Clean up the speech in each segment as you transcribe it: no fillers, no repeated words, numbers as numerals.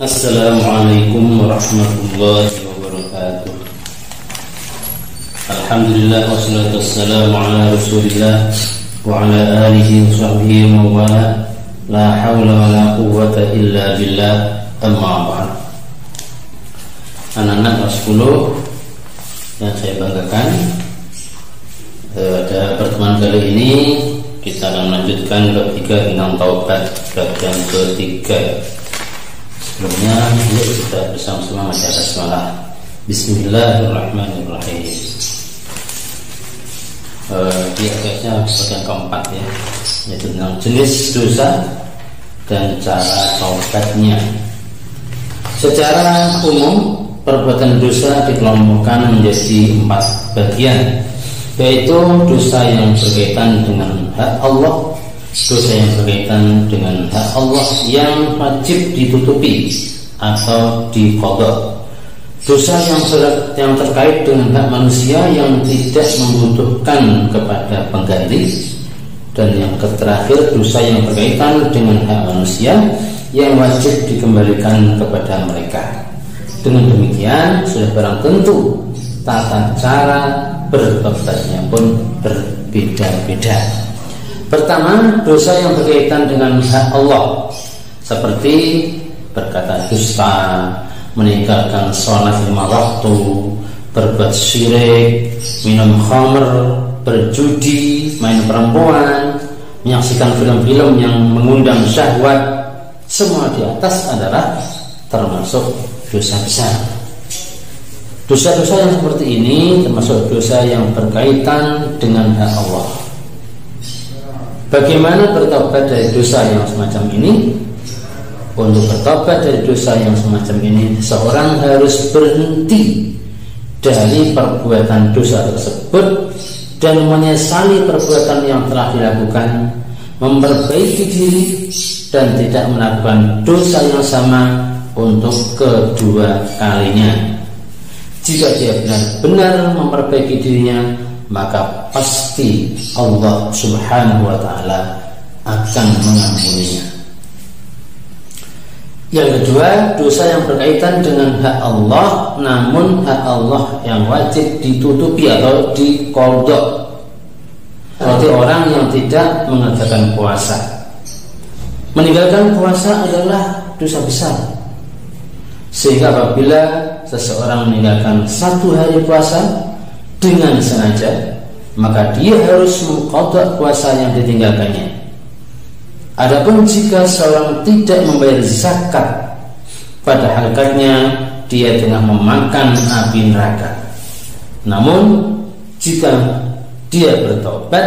Assalamualaikum warahmatullahi wabarakatuh. Alhamdulillah wassalatu wassalamu ala Rasulillah wa ala alihi wa sahbihi wa wala. La haula wa la quwwata illa billah. Amma ba'd. Anak-anak kelas 10 yang saya banggakan, pada pertemuan kali ini kita akan melanjutkan bab 3 tentang taubat, bab yang ketiga. Sebelumnya, yuk kita bersama-sama membaca basmalah. Bismillahirrahmanirrahim. Di atasnya bagian keempat ya, yaitu tentang jenis dosa dan cara taubatnya. Secara umum, perbuatan dosa dikelompokkan menjadi 4 bagian, yaitu dosa yang berkaitan dengan hak Allah, dosa yang berkaitan dengan hak Allah yang wajib ditutupi atau diqadha, dosa yang terkait dengan hak manusia yang tidak membutuhkan kepada pengganti, dan yang terakhir dosa yang berkaitan dengan hak manusia yang wajib dikembalikan kepada mereka. Dengan demikian sudah barang tentu tata cara bertobatnya pun berbeda-beda. Pertama, dosa yang berkaitan dengan hak Allah, seperti berkata dusta, meninggalkan sholat 5 waktu, berbuat syirik, minum khamr, berjudi, main perempuan, menyaksikan film-film yang mengundang syahwat. Semua di atas adalah termasuk dosa besar. Dosa-dosa yang seperti ini termasuk dosa yang berkaitan dengan hak Allah. Bagaimana bertobat dari dosa yang semacam ini? Untuk bertobat dari dosa yang semacam ini, seorang harus berhenti dari perbuatan dosa tersebut dan menyesali perbuatan yang telah dilakukan, memperbaiki diri dan tidak melakukan dosa yang sama untuk kedua kalinya. Jika dia benar-benar memperbaiki dirinya, maka pasti Allah Subhanahu wa ta'ala akan mengampuninya. Yang kedua, dosa yang berkaitan dengan hak Allah, namun hak Allah yang wajib ditutupi atau diqadha. Seperti orang yang tidak mengerjakan puasa. Meninggalkan puasa adalah dosa besar, sehingga apabila seseorang meninggalkan 1 hari puasa dengan sengaja, maka dia harus mengqadha puasa yang ditinggalkannya. Adapun jika seorang tidak membayar zakat, pada hakikatnya dia tengah memakan api neraka. Namun jika dia bertobat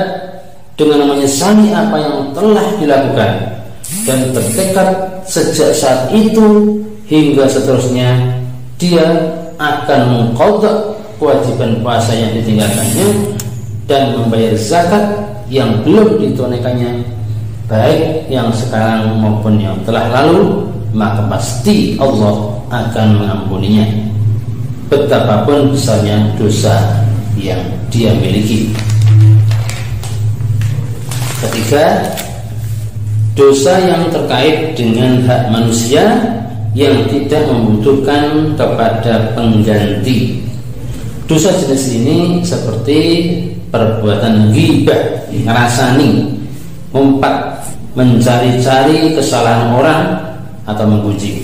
dengan menyesali apa yang telah dilakukan dan bertekad sejak saat itu hingga seterusnya, dia akan mengqadha kewajiban puasa yang ditinggalkannya dan membayar zakat yang belum ditunaikannya, baik yang sekarang maupun yang telah lalu, maka pasti Allah akan mengampuninya, betapapun besarnya dosa yang dia miliki. Ketiga, dosa yang terkait dengan hak manusia yang tidak membutuhkan kepada pengganti. Dosa jenis ini seperti perbuatan ghibah, ngerasani, ngumpat, mencari-cari kesalahan orang atau menggunjing.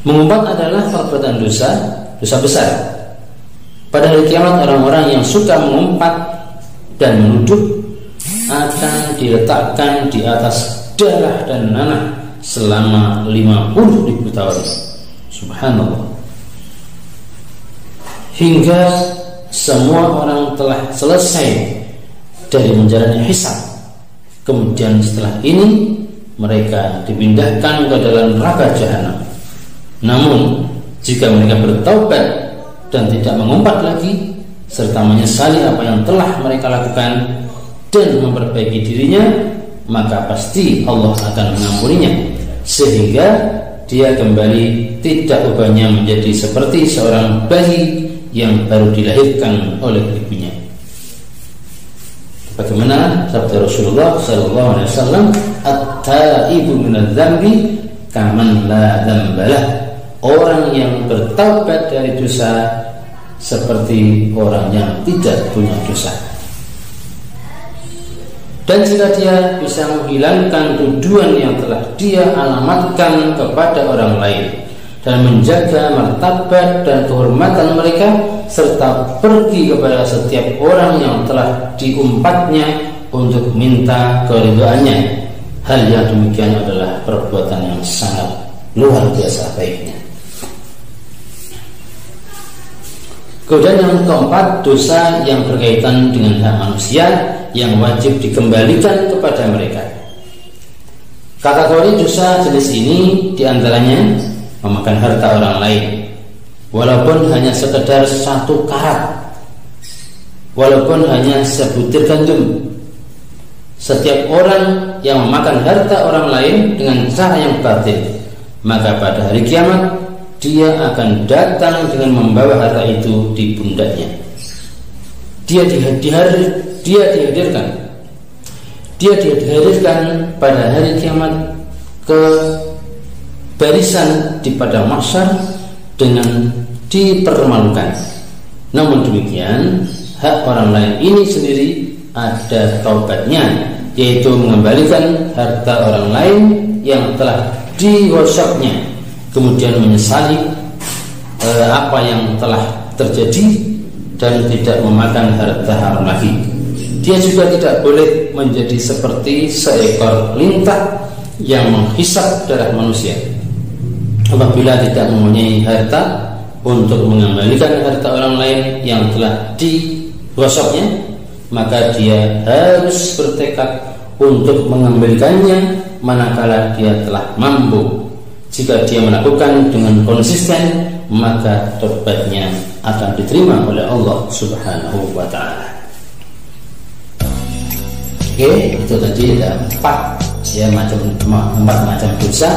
Mengumpat adalah perbuatan dosa besar. Pada hari kiamat, orang-orang yang suka mengumpat dan menuduh akan diletakkan di atas darah dan nanah selama 50.000 tahun. Subhanallah. Hingga semua orang telah selesai dari menjalani hisab. Kemudian setelah ini mereka dipindahkan ke dalam neraka jahanam. Namun jika mereka bertaubat dan tidak mengumpat lagi, serta menyesali apa yang telah mereka lakukan dan memperbaiki dirinya, maka pasti Allah akan mengampuninya, sehingga dia kembali tidak ubahnya menjadi seperti seorang bayi yang baru dilahirkan oleh ibunya. Bagaimana sabda Rasulullah sallallahu alaihi wasallam, at-taibu minadz-dzambi kaman la dzambalah, orang yang bertaubat dari dosa seperti orang yang tidak punya dosa. Dan jika dia bisa menghilangkan tuduhan yang telah dia alamatkan kepada orang lain dan menjaga martabat dan kehormatan mereka, serta pergi kepada setiap orang yang telah diumpatnya untuk minta keridhaannya, hal yang demikian adalah perbuatan yang sangat luar biasa baiknya. Kemudian yang keempat, dosa yang berkaitan dengan hak manusia yang wajib dikembalikan kepada mereka. Kategori dosa jenis ini diantaranya memakan harta orang lain, walaupun hanya sekedar 1 karat, walaupun hanya sebutir gandum. Setiap orang yang memakan harta orang lain dengan cara yang batil, maka pada hari kiamat dia akan datang dengan membawa harta itu di pundaknya. Dia dihadirkan pada hari kiamat ke barisan di padang mahsyar dengan dipermalukan. Namun demikian, hak orang lain ini sendiri ada taubatnya, yaitu mengembalikan harta orang lain yang telah digosoknya, kemudian menyesali apa yang telah terjadi dan tidak memakan harta haram lagi. Dia juga tidak boleh menjadi seperti seekor lintah yang menghisap darah manusia. Apabila tidak mempunyai harta untuk mengembalikan harta orang lain yang telah digosoknya, maka dia harus bertekad untuk mengembalikannya manakala dia telah mampu. Jika dia melakukan dengan konsisten, maka taubatnya akan diterima oleh Allah Subhanahu wa ta'ala. Oke, itu tadi ada 4 macam dosa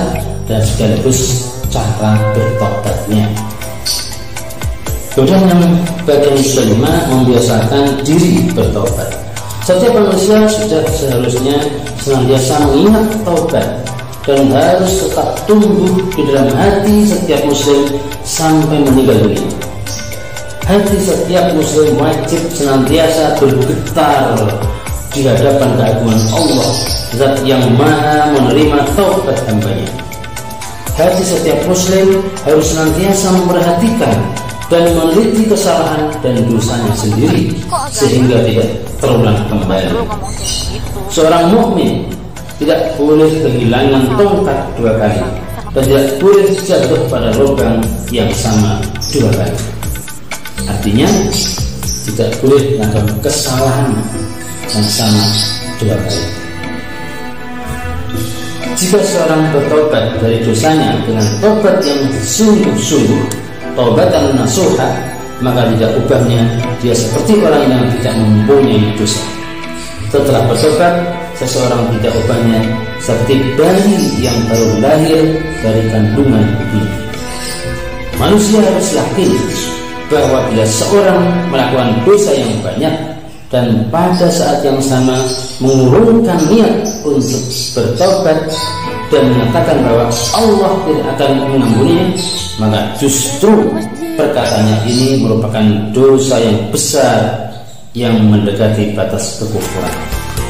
dan sekaligus cara bertobatnya. Kemudian yang bagian kelima, membiasakan diri bertobat. Setiap manusia sudah seharusnya senantiasa mengingat taubat dan harus tetap tumbuh di dalam hati setiap muslim sampai meninggal dunia. Hati setiap muslim wajib senantiasa bergetar di hadapan keagungan Allah, Zat yang maha menerima taubat hambanya. Hati setiap muslim harus senantiasa memperhatikan dan meneliti kesalahan dan dosanya sendiri sehingga tidak terulang kembali. Seorang mukmin tidak boleh kehilangan tongkat 2 kali dan tidak boleh jatuh pada lubang yang sama 2 kali. Artinya tidak boleh melakukan kesalahan yang sama 2 kali. Jika seorang bertobat dari dosanya dengan tobat yang sungguh-sungguh, taubatan nasuha, maka tidak ubahnya dia seperti orang yang tidak mempunyai dosa. Setelah bertobat, seseorang tidak ubahnya seperti bayi yang baru lahir dari kandungan ibunya. Manusia harus yakin bahwa bila seorang melakukan dosa yang banyak dan pada saat yang sama mengurungkan niat untuk bertobat dan mengatakan bahwa Allah tidak akan mengampuninya, maka justru perkataannya ini merupakan dosa yang besar yang mendekati batas kekufuran.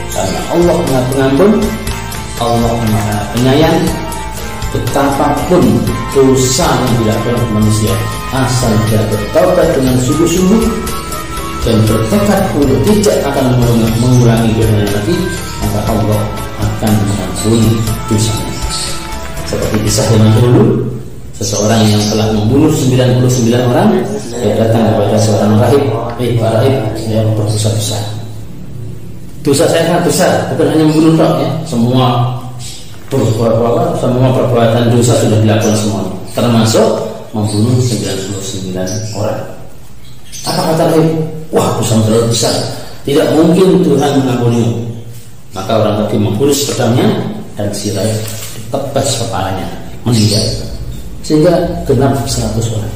Karena Allah Maha Pengampun, Allah Maha Penyayang. Betapapun dosa yang dilakukan manusia, asal dia bertobat dengan sungguh-sungguh dan bertekad untuk tidak akan mengulangi dosanya lagi, maka Allah akan mengampuni dosanya. Seperti kisah zaman dulu, seseorang yang telah membunuh 99 orang, dia datang kepada seorang rahib, Pak rahib, saya berdosa besar. Dosa saya sangat besar, bukan hanya membunuh ya, semua perbuatan dosa sudah dilakukan semua, termasuk membunuh 99 orang. Apa kata rahib? Wah, dosa terlalu besar, tidak mungkin Tuhan mengampunimu. Maka orang tadi menghunus pedangnya dan si rahib ditebas kepalanya, meninggal. Sehingga genap 100 orang.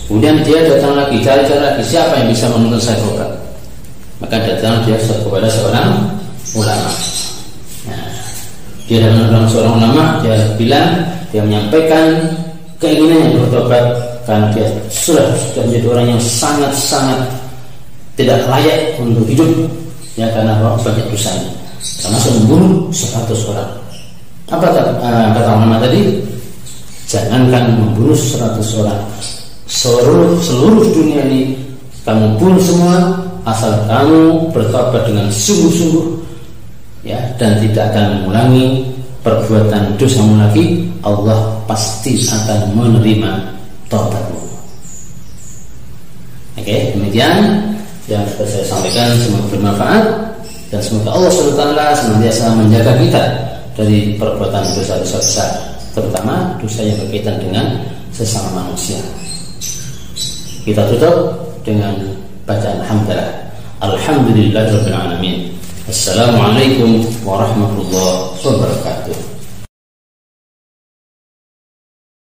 Kemudian dia datang lagi, cari-cari lagi siapa yang bisa menuntut saya tobat. Maka datang dia kepada seorang ulama. Nah, Dia adalah seorang ulama, dia bilang, dia menyampaikan keinginannya bertobat karena dia sudah menjadi orang yang sangat-sangat tidak layak untuk hidup, ya, karena banyak dosanya, termasuk membunuh 100 orang. Apa kata ulama tadi? Jangankan membunuh 100 orang, seluruh dunia ini kamu bunuh semua, asal kamu bertobat dengan sungguh-sungguh, ya, dan tidak akan mengulangi perbuatan dosamu lagi, Allah pasti akan menerima taubatmu. Oke, demikian yang bisa saya sampaikan, semoga bermanfaat dan semoga Allah SWT senantiasa menjaga kita dari perbuatan dosa-dosa besar, terutama dosa yang berkaitan dengan sesama manusia. Kita tutup dengan bacaan hamdalah. Alhamdulillahirabbil alamin. Assalamualaikum warahmatullahi wabarakatuh.